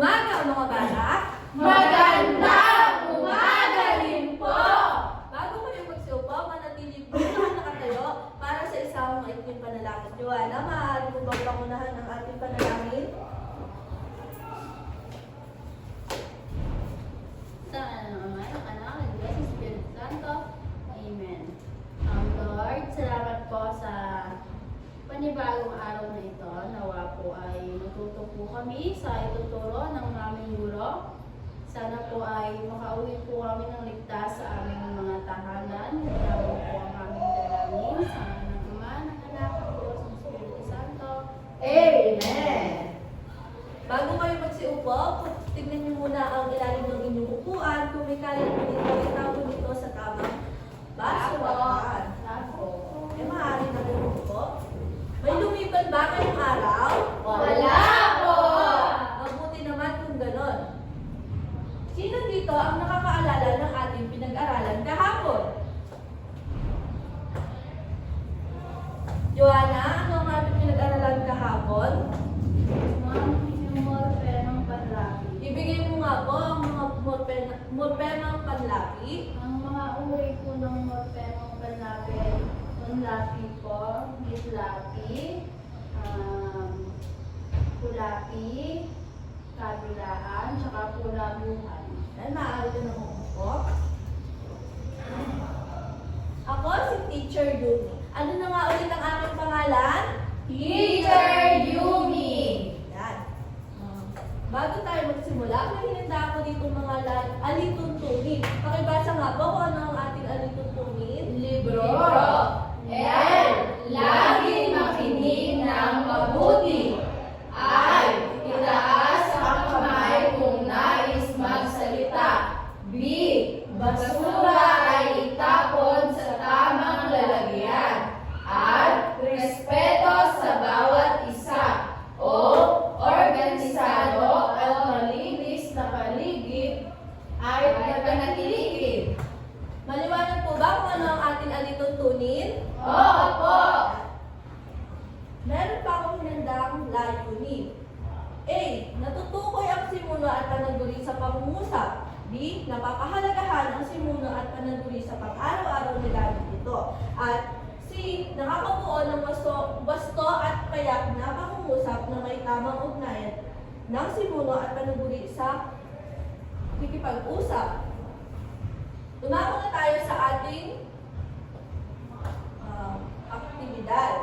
umaga mga bata! Magandang umaga rin po! Bago kayo magsiupo, manatili po na nakatayo para sa isang maikling panalangin. Joanna, maaari mo bang pangunahan ang ating panalangin? Sa Ama, ng Anak, ng Diyos, ng Espiritu Santo. Amen. Lord, salamat po sa panibagong araw na ito. Nawa po ay matuto po kami sa ituturo ng aming guro. Sana po ay makauwi po kami ng ligtas sa aming mga tahanan. Yawa po ang aming dalangin sa ng Ama, ng Anak, ng Diyos, ng Espiritu Santo. Amen. Bago kayo magsiupo, tignan niyo muna ang ilalim ng inyong upuan. Kung may kaya naman ito, itago nito sa tamang baso. Ako. Maaari na kayo upo. May lumiban ba kayong araw? Wala po! Mabuti naman kung ganon. Sino dito ang nakakaalala ng ating pinag-aralan kahapon? Joanna, ano ang ating pinag-aralan kahapon? Morpenang panlapi. Ibigay mo nga po ang mga morpenang panlapi. Ang mga uri po ng morpenang panlapi, panlapi po, bitlapi, kulapi, kabilaan, tsaka pulabuhan. Ay, maaari ka nang umupo. Ako si Teacher Yumi. Ano na nga ulit ang aking pangalan? Teacher Yumi! Yan. Bago tayo magsimula, may hinanda ako dito mga alituntunin. Pakibasa nga po kung ano ang ating alituntunin. Libro. L. Laging makinig ng mabuti. I. Itaas ang kamay kung nais magsalita. B. Basura ay itapon sa tamang lalagyan. At respeto sa bawat isa. O. Organisado at malinis na paligid ay napanatilihin. Maliwanag po ba kung ano ang ating alituntunin? Opo! Meron pa akong hinandang layunin. A. Natutukoy ang simuno at panagduri sa pangungusap. B. Napapahalagahan ang simuno at panagduri sa pang-araw-araw nila ito. At C. Nakakabuo ng basto at payak na pangungusap na may tamang ugnayan ng simuno at panagduri sa kikipag-usap. Tumawag na tayo sa ating aktibidad.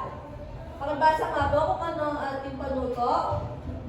Pakibasa nga po kung ano ang ating panuto.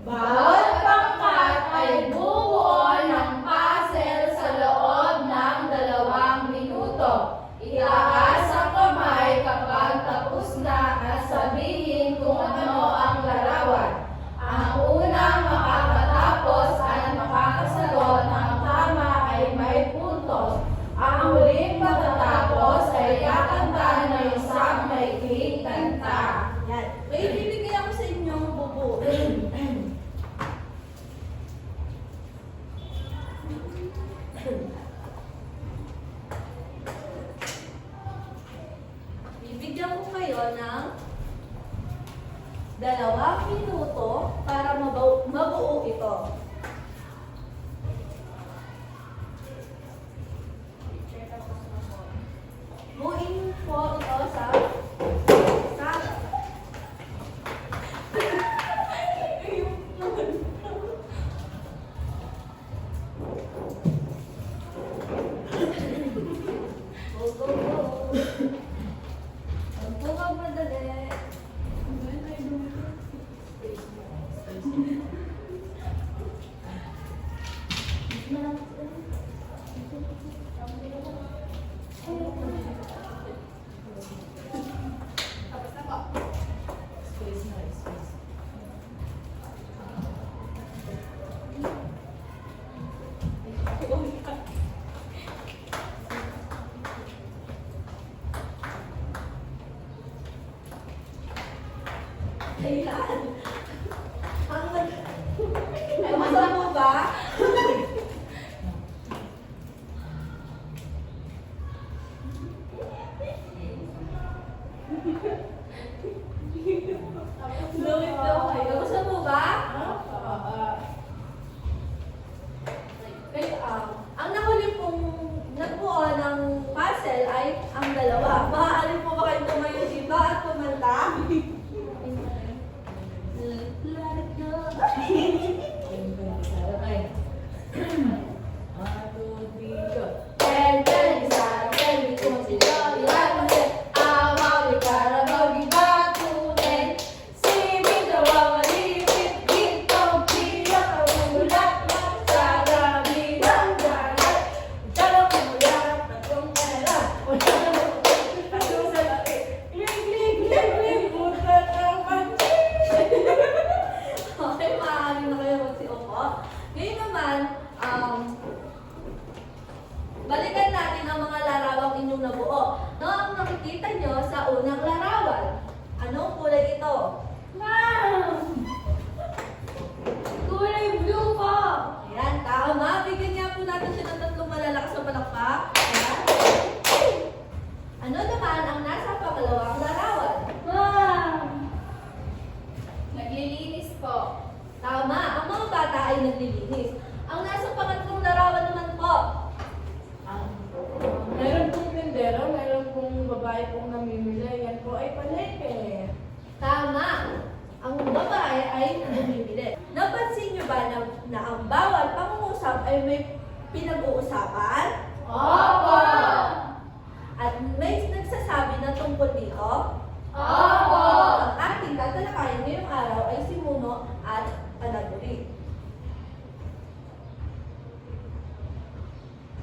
Bawat pangkat ay bubuo ng puzzle sa loob ng 2 minuto. Itaas ang kamay kapag tapos na at sabihin kung ano ang larawan. Ang unang makakatapos at makakasagot ng tama ay may puntos. Ang huling matatapos ay kakanta ng isang maikling kanta. Yan. May ibibigay ako sa inyong bubu. Bibigyan ko kayo ng 2 minuto para mabuo ito. Buuin po ito sa sala. Go, go, go. Huwag po kang madali. nakita nyo sa unang larawan? Anong kulay ito? Ma'am! Kulay blue po! Ayan, tama. Bigyan niya po natin siya ng tatlong malalakas na palakpak. Ayan. Ano naman ang nasa pangalawang larawan? Ma'am! Naglilinis po. Tama, ang mga bata ay naglilinis. Ang nasa pangatlong larawan naman po. Meron pong tindero, meron pong babae pong namimili. Yan po ay palengke. Tama, ang babae ay bumibili. Napansin niyo ba na ang bawal pangungusap ay may pinag-uusapan? Opo! At may nagsasabi na tungkol dito? Opo! Ang ating tatalakayin ngayong araw ay si Muno at Panaguri.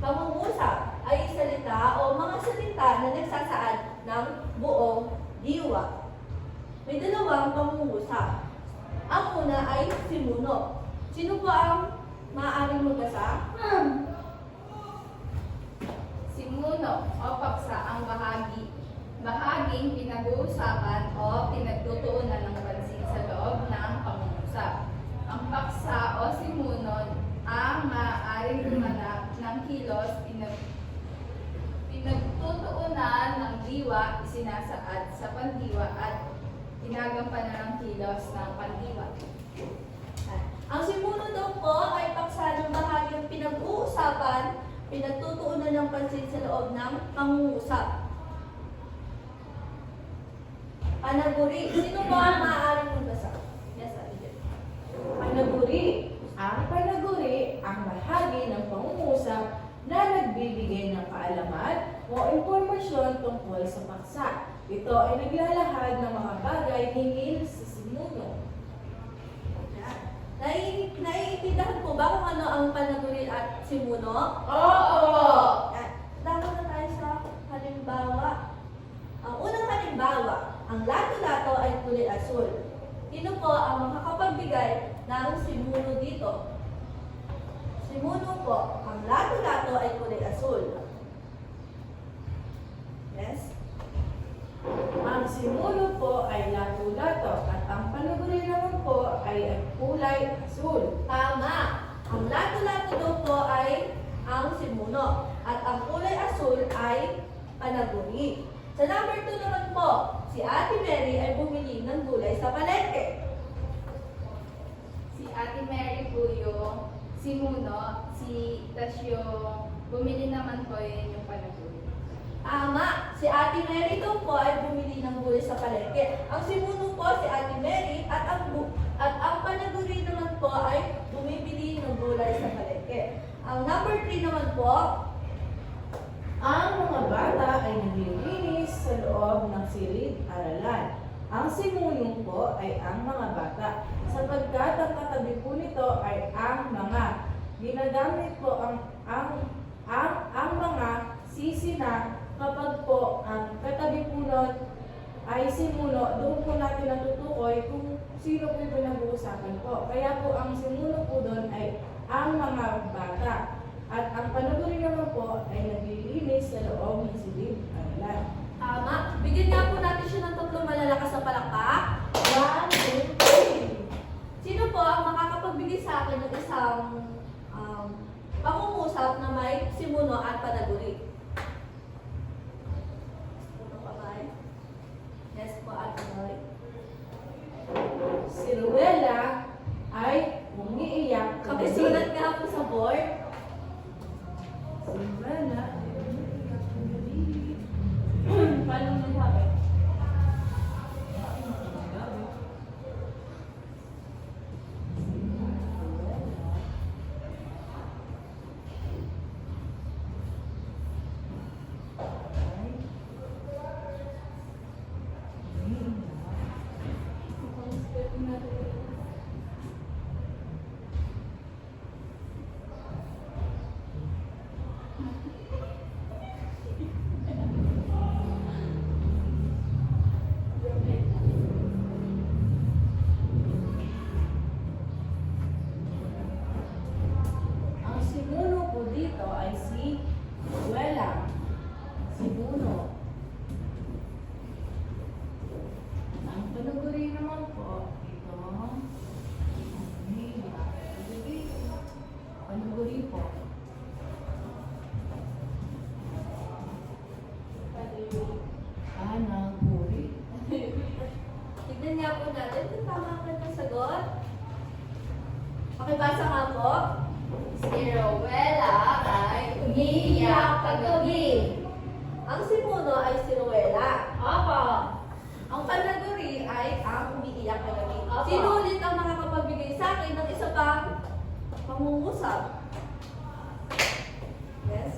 Pangungusap ay salita o mga salita na nagsasaad ng buong diwa. May dalawang pangungusap. Ang una ay si Muno. Sino po ang maaaring magbasa? Simuno o paksa ang bahaging pinag-uusapan o pinagtutuunan ng pansin sa loob ng pangungusap. Ang paksa o simuno ang maaaring gumanap ng kilos pinagtutuunan ng diwa, isinasaad sa pandiwa at ginagampanan ng kilos ng pandiwa. Ang simuno daw po ay paksa ng bahagyang pinag-uusapan, pinagtutuunan ng pansin sa loob ng pangungusap. Panaguri. Sino po ang maaaring magbasa? Yes, Ate. Panaguri. Ang panaguri ang bahagi ng pangungusap na nagbibigay ng kaalaman o impormasyon tungkol sa paksa. Ito ay naglalahad ng mga bagay hinggil sa simuno. Naiintindihan po ba kung ano ang panaguri at simuno? Opo! Dapat na tayo sa halimbawa. Ang unang halimbawa, ang lato-lato ay kulay asul. Sino po ang makakapagbigay ng simuno dito? Simuno po, ang lato-lato ay kulay asul. Yes? Ang simuno po ay lato-lato at ang panaguri naman po ay kulay asul. Tama! Ang lato-lato daw po ay ang simuno at ang kulay asul ay panaguri. Sa number 2 naman po, si Ate Mary ay bumili ng gulay sa palengke. Si Ate Mary po yung simuno, tas yung bumili naman po yun yung panaguri. Tama! Si Ate Mary daw po ay bumili ng gulay sa palengke. Ang simuno po si Ate Mary at ang panaguri naman po ay bumibili ng gulay sa palengke. Ang number 3 naman po, Ang mga bata ay naglilinis sa loob ng silid-aralan. Ang simuno po ay ang mga bata, sapagkat ang katabi po nito ay ang mga. Ginagamit po ang mga sisina kapag po ang katabi po nun ay simuno, doon po natin natutukoy kung sino po yung pinag-uusapan po. Kaya po ang simuno po doon ay ang mga bata. At ang panaguri naman po ay naglilinis sa loob ng silid-aralan. tama. Bigyan nga po natin siya ng tatlong malalakas na palakpak. 1, 2, 3. Sino po ang makakapagbigay sa akin ng isang pangungusap na may simuno at panaguri? Puno ka ba? Yes po, Ate Noy. Si Ruela ay umiiyak. Kapisulat nga po sa board. Si Ruela ay umiiyak. Paano mo sabi? Ang simuno po dito ay si Ruela. Simuno. Pakibasa nga po. Si Rowella ay umiiyak kagabi. Ang simuno ay si Rowella. Opo. Ang panaguri ay ang umiiyak kagabi. Opo. Sino ulit ang makakapagbigay sa akin ng isa pang pangungusap? Yes?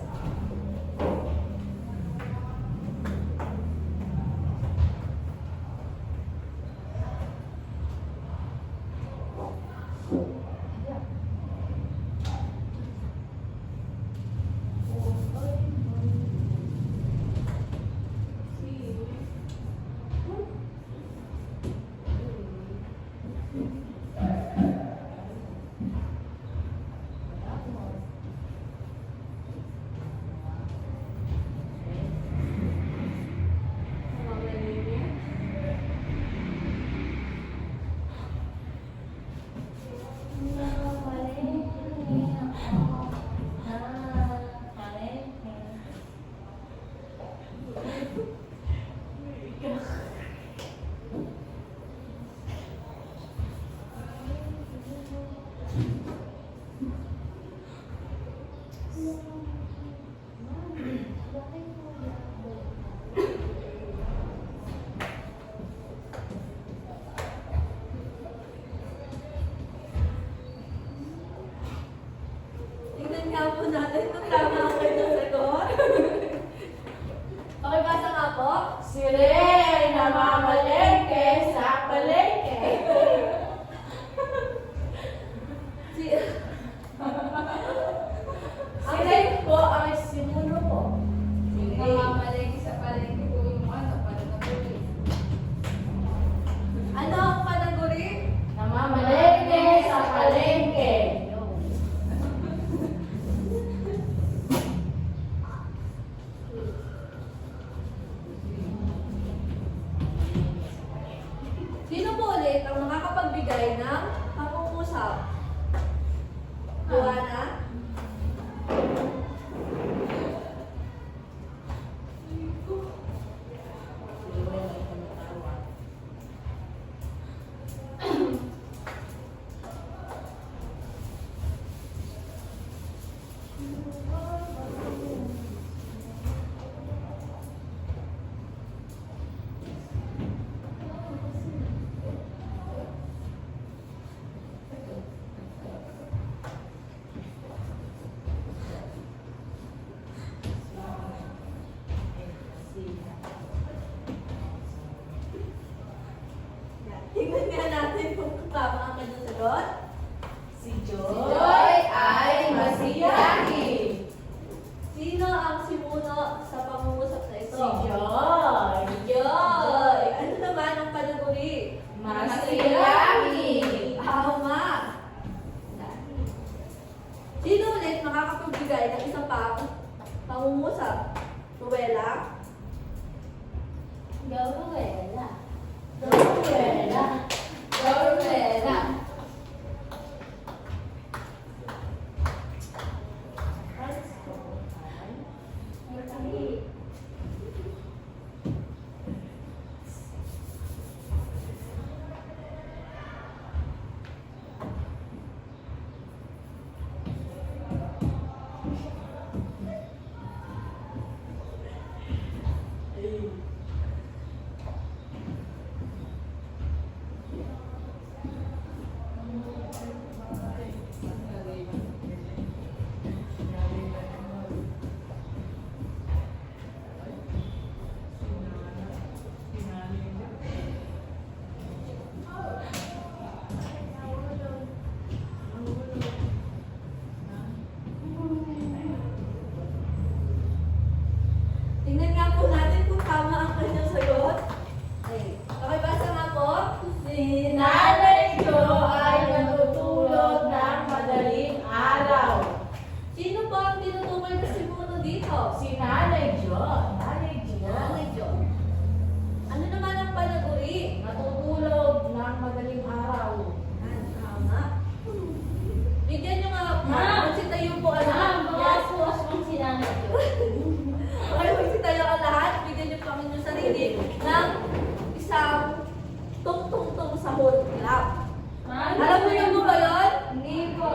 Tingnan nga po natin kung tama ang kanyang sagot. Pakibasa nga po. Si Ray namamalengke sa palengke. Si... Si Ray po ay simuno po. Namamalengke sa palengke po yung panaguri. Ano ang panaguri? Namamalengke sa palengke. Sino po ulit ang makakapagbigay ng pangungusap? Joanna? Tingnan nga natin kung tama ang kanyang sagot. Si Si Joy Joy ay masiyagi. Sino ang simuno sa pangungusap na ito? Si Joy. Joy! Ano naman ang panaguri? Masiyagi. Tama! Sino ulit makakapagbigay ng isang pangungusap? Ruwela? Rowella. Rowella. Rowella. Tingnan nga po natin kung tama ang kanyang sagot. Ay, pakibasa nga po. Si Nanay Jo ay natutulog ng madaling araw. Sino po ang tinutukoy na simuno dito? Si Nanay Jo. Nanay Jo. Nanay Jo. Ano naman ang panaguri? Natutulog ng madaling araw. Tama. Bigyan nyo nga. Ma'am! Magsitayo po ang lahat. Yes, was mong sinanay ko. Okay, magsitayo ang lahat. Bigyan nyo po ang inyong sarili ng isang tungtong sa whole club. Ma'am, Alam mo yun mo ba yun? Hindi po.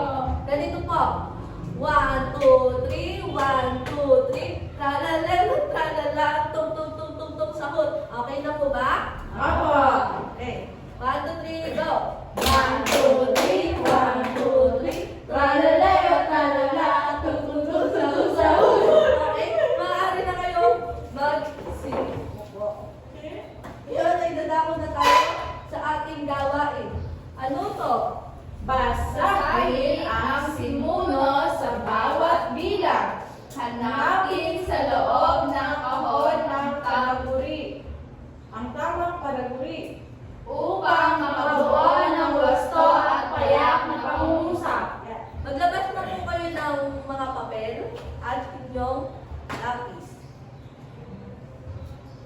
po. 1, 2, 3, 1, 2, 3. Tralala, tralala, tung, tung, tung, tung, tung, sahod. Okay na po ba? Opo. Okay. 1, 2, 3, go. 1, 2, 3, 1, 2, 3. Tralala, tralala, tung, tung, tung, tung, sahod. Okay, maaari na kayo mag-sing. Ngayon ay dadako na tayo sa ating gawain. Ano to? Basahin ang simuno sa bawat bilang. Hanapin sa loob ng kahon ng talaguri Ang tamang palaguri. upang makabuo ng wasto at payak na pangungusap. Maglabas na po kayo ng mga papel at inyong lapis.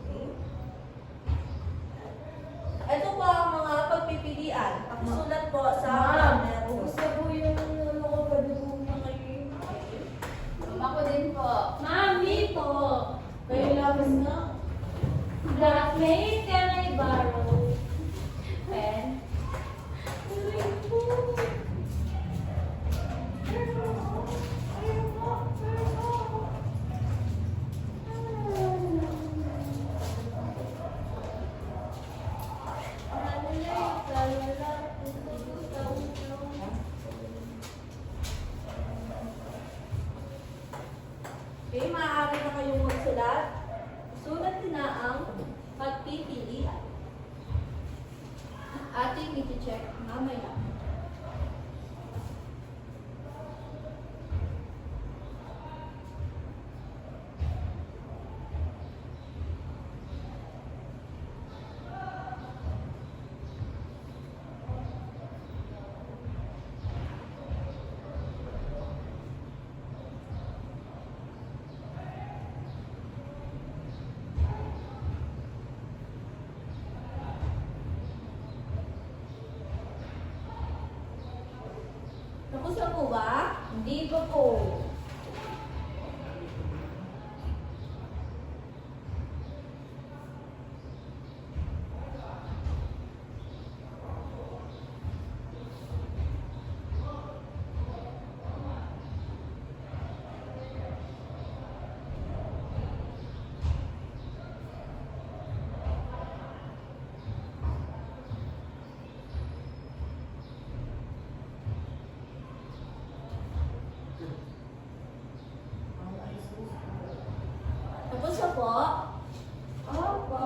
Okay. Ito po ang mga pagpipilian. Pakisulat po sa planner. Gusto ko yung ano ko, pwede po na kayo. Ako din po. Mami po. Kayo labas na. Blackmaid, can I borrow pen? Okay, maaari na kayong magsulat. Sulat na ang pagpipilian. Ating iti-check mamaya. Tapos na po ba? Hindi pa po. Tapos na po. Opo.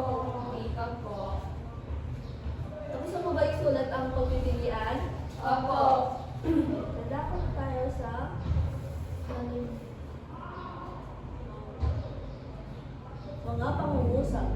Hindi pa po. Tapos na po ba isulat ang pagpipilian? Opo. Dadako na tayo sa mga pangungusap.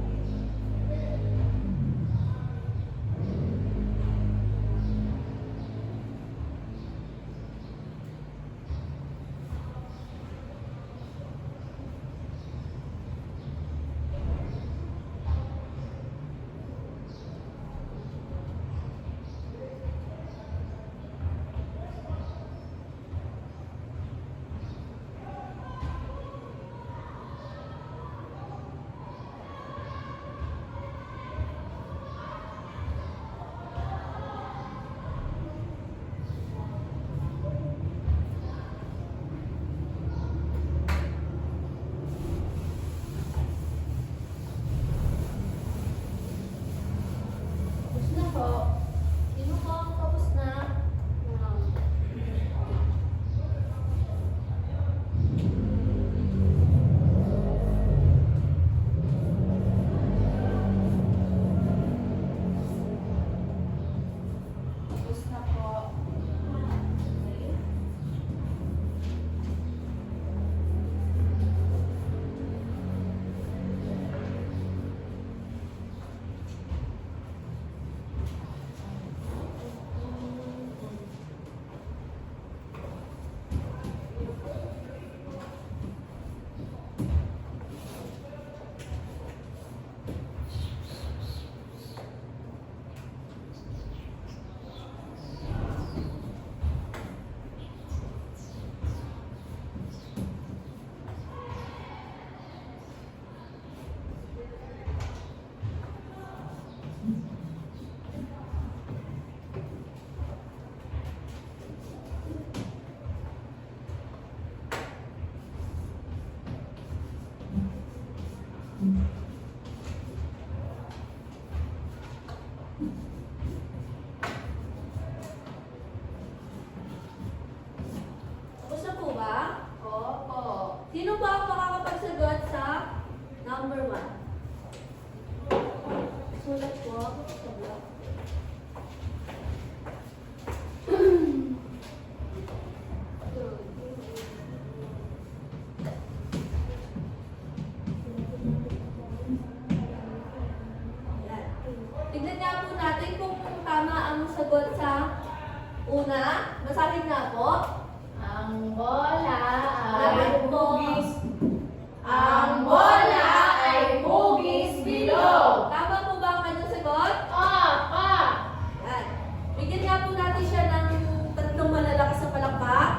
sagot sa una? Basahin nga po. Ang bola Lahat po. Ang bola ay hugis bilog. Tama po ba ang kanyang sagot? Opo. Yan. Bigyan nga po natin siya ng tatlong malalakas na palakpak.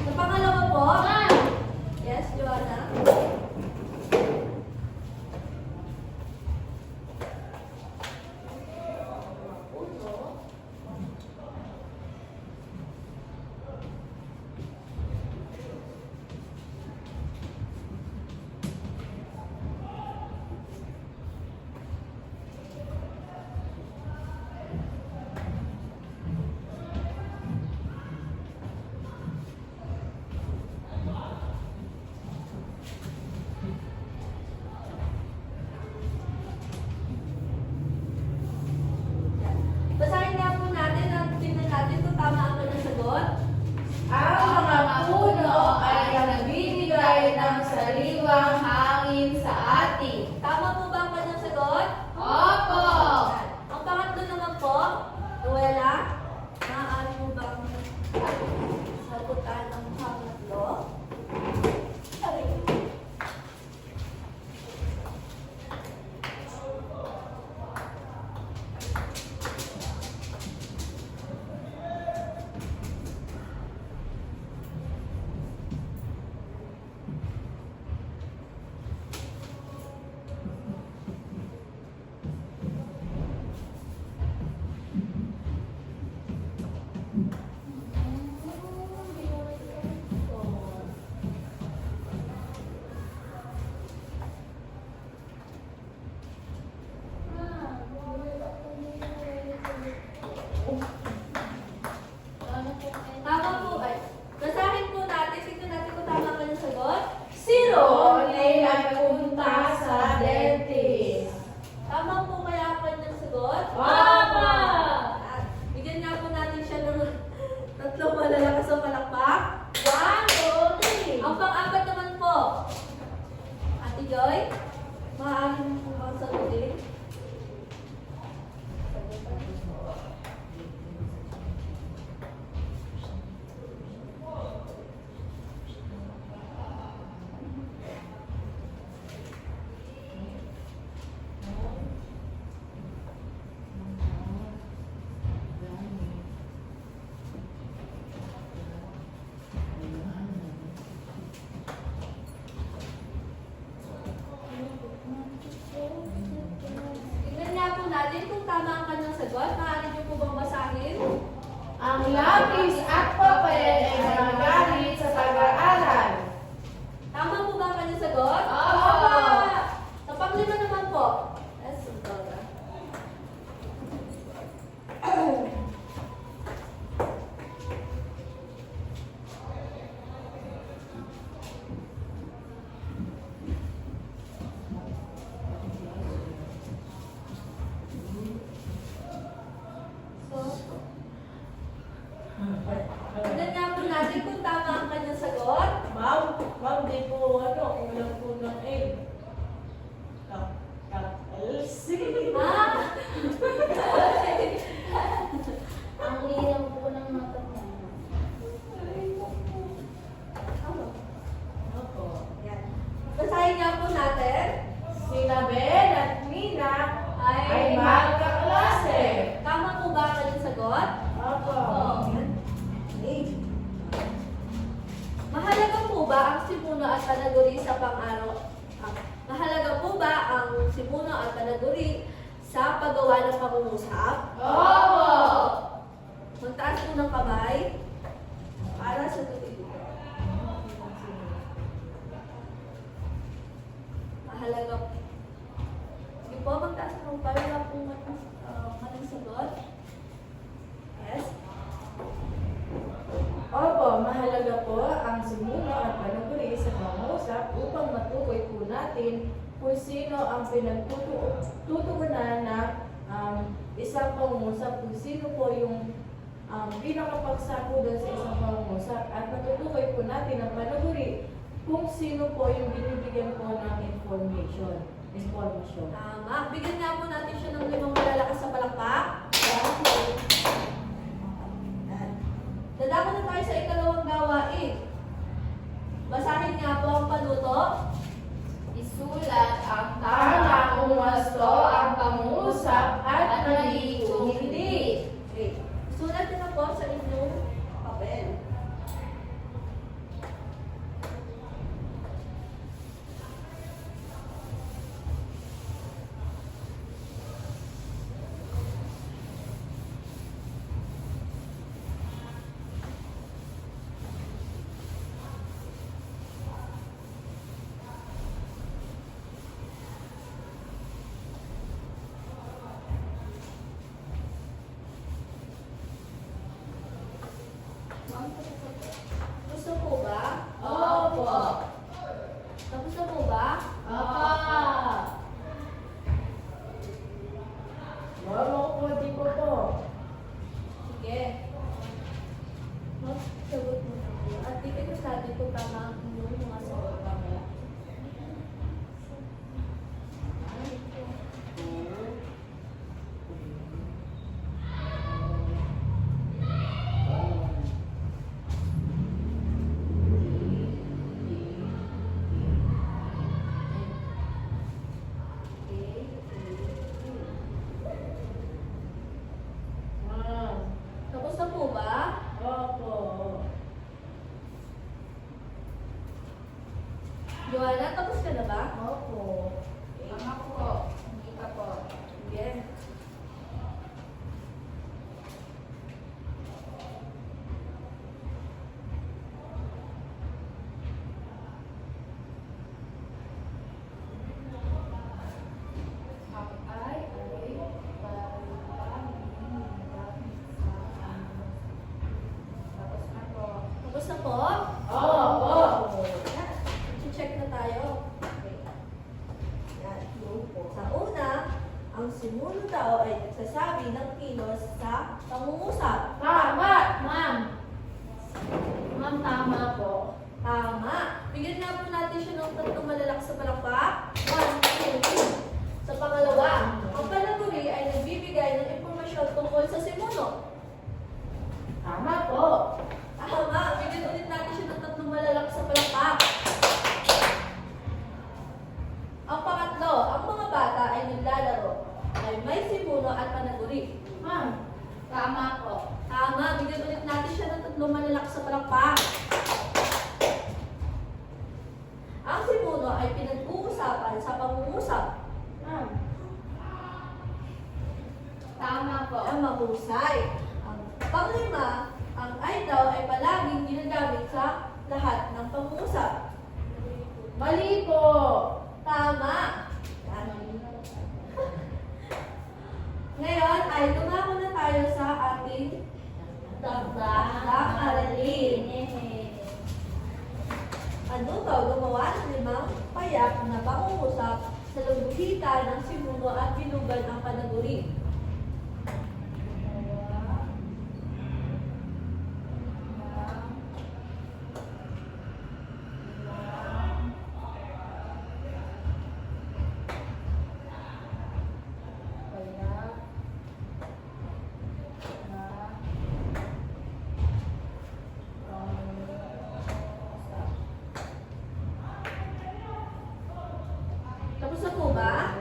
Sa pangalawa po. Yes, Joanna. Basahin nga po natin at tingnan natin kung tama ang kanyang sagot. Ang mga puno ay nagbibigay ng sariwang hangin sa atin. Tama po ba ang kanyang sagot? Opo. Yan. Ang pangatlo naman po, Noela, maaari mo bang sagutan ang pangatlo? Sorry. Tama po ay. Basahin po natin, tingnan natin kung tama ang kanyang sagot. Sino ay nagpunta sa dentist? Tama po kaya ang kanyang sagot? Opo. At bigyan nga po natin siya ng tatlong malalakas na palakpak. 1, 2, 3. Ang pang-apat naman po, Ate Joy, maaari mo po bang sagutin? Tingnan nga po natin kung tama ang kanyang sagot. Maaari niyo po bang basahin? Ang lapis at papel ay ginagamit sa pag-aaral. Tama po ba ang kanyang sagot? Opo. Sa panglima naman po. Yes, Dora. Tingnan nga po natin kung tama ang kanyang sagot. Ma'am, di po kulang po ng egg. Kakals. Ah! Ang linaw po ng mata mo. Tama. Opo. Yan. Basahin nga po natin. Sina Ben at Nina ay magkaklase. Tama po ba ang kanyang sagot? Opo. Mahalaga po ba ang simuno at panaguri sa pang-araw? Mahalaga po ba ang simuno at panaguri sa paggawa ng pangungusap? Opo. Magtaas po ng kamay para sa tubig. Mahalaga po. Sige po, magtaas po ng kamay na po maling sagot. Yes? Opo, mahalaga po ang sumuno at panaguri sa pangusap upang matukoy po natin kung sino ang pinagtutuunan na isang pangungusap, kung sino po yung pinakapagsako doon sa isang pangungusap, at matutukoy po natin ang panaguri kung sino po yung binibigyan po ng information. Tama. Bigyan nga po natin siya ng 5 malalakas sa palakpak. Yan. Dadako na tayo sa ikalawang gawain. Basahin nga po ang panuto. Isulat ang tama kung wasto ang pangungusap at mali kung hindi. Okay. Sulat niyo na po sa inyong papel. Gusto po ba? Opo. Tapos na po ba? Opo. Mama ko, di ko po. Sige. Magsagot mo na po. At tignan ko sa atin kung tama ang inyong mga sagot mamaya. Tapos na po ba? Opo. Joanna, tapos ka na ba? Opo. Tama po. Hindi pa po. Sige. Ang ay tapos na po. Tapos na po? Opo. Yan. Check na tayo. Okay. Yan. Sa una, ang simulo daw ay nagsasabi ng kilos sa pangungusap. Tama. Ma'am. Ma'am, tama po. Tama. Bigyan nga po natin siya ng tatlong malalak sa palakpak. 1, 2, 3. Sa pangalawa, ang panaguri ay nagbibigay ng impormasyon tungkol sa simuno. Tama po. Tama. Bigyan ulit natin siya ng tatlong malalak sa palakpak. Ang pangatlo, ang mga bata ay naglalaro. Ay may simuno at panaguri. Ma'am, tama po. Tama. Bigyan ulit natin siya ng tatlong malalak sa palakpak. Ang simuno ay pinag-uusapan sa pangungusap. Ma'am. Tama po. Ang mahusay. Ang panglima, ang ay daw ay palaging ginagamit sa lahat ng pangungusap. Mali po. Tama. Yan. Ngayon ay tumako na tayo sa ating dagdag aralin. Ano daw gumawa ng 5 payak na pangungusap sa lugbuhitan ng simuno at binugan ang panaguri. Tapos na po ba?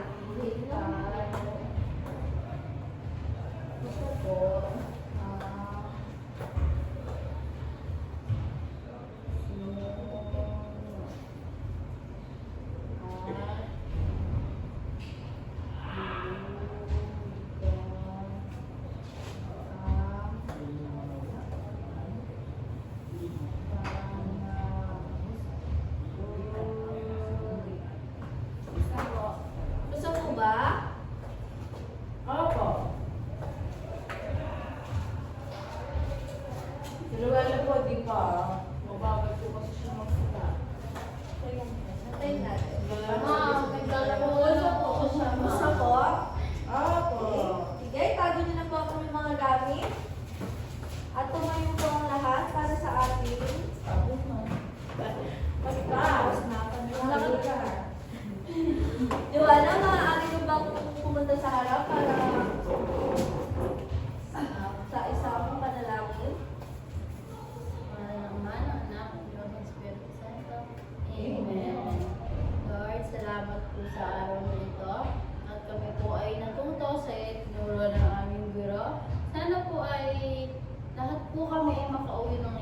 araw na ito at kami po ay natuto sa tinuro ng aming guro. Sana po ay lahat po kami ay makauwi ng